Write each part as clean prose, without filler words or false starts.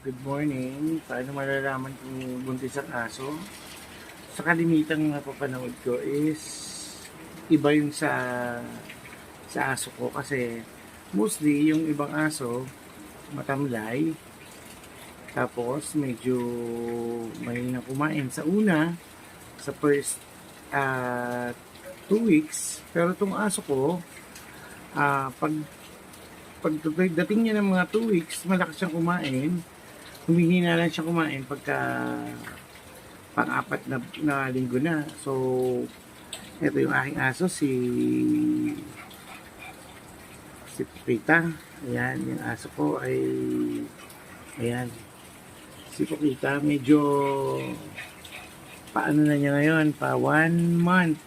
Good morning. Paano malalaman kung buntis ang aso? Sa kalimitang napapanood ko is iba yung sa aso ko kasi mostly yung ibang aso matamlay tapos medyo mahina kumain sa una sa first 2 weeks, pero itong aso ko pag pagdating niya ng mga 2 weeks malakas siyang kumain. Humihina lang siya kumain pagka pang-apat na linggo na. So, ito yung aking aso, si Pupita. Ayan, yung aso ko ay, ayan, si Pupita. Medyo, paano na niya ngayon? Pa 1 month.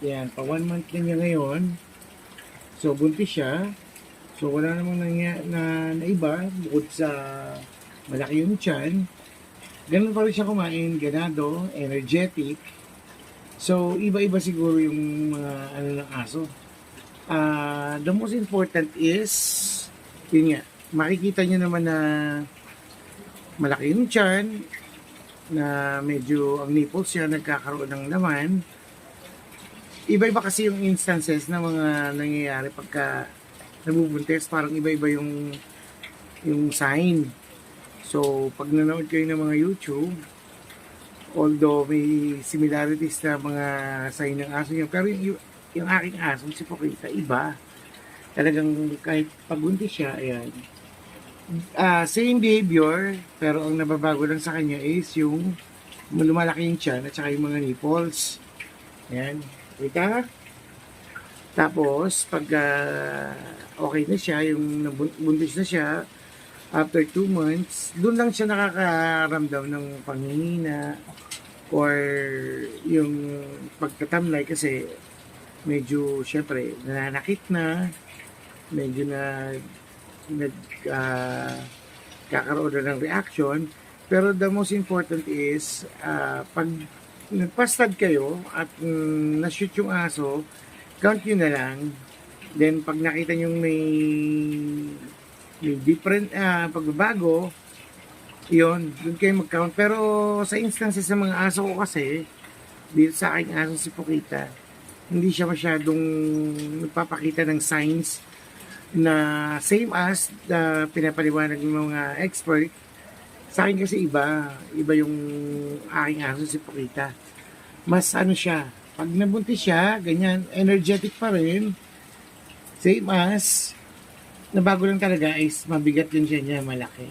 Ayan, pa 1 month na niya ngayon. So, buntis siya. So, wala namang na iba, bukod sa malaki yung tiyan. Ganun pa rin siya kumain, ganado, energetic. So, iba-iba siguro yung mga ng aso. The most important is, yun nga, makikita nyo naman na malaki yung tiyan, na medyo ang nipples siya nagkakaroon ng laman. Iba-iba kasi yung instances na mga nangyayari pagka nabubuntis, parang iba-iba yung sign. So, pag nanood kayo ng mga YouTube, although may similarities na mga sign ng aso niya, pero yung aking aso, si Pokita, iba. Talagang kahit pagbuntis siya, ayan. Same behavior, pero ang nababago lang sa kanya is yung lumalaki yung tiyan at saka yung mga nipples. Ayan. Kita? Tapos, pag okay na siya, yung buntis na siya, after 2 months, doon lang siya nakakaramdam ng panghihina or yung pagtatamlay kasi medyo, syempre, nananakit na, medyo kakaroon na ng reaction. Pero the most important is, pag nagpastad kayo at na-shoot yung aso, count yun na lang. Then, pag nakita nyo may different pagbabago, yun, doon kayo mag-count. Pero sa instances ng mga aso ko kasi, dito sa aking aso si Pokita, hindi siya masyadong nagpapakita ng signs na same as na pinapaliwanag ng mga expert. Sa akin kasi iba yung aking aso si Pokita. Mas ano siya, pag nabuntis siya, ganyan, energetic pa rin, same as, na bago lang talaga is mabigat yung siya niya, malaki.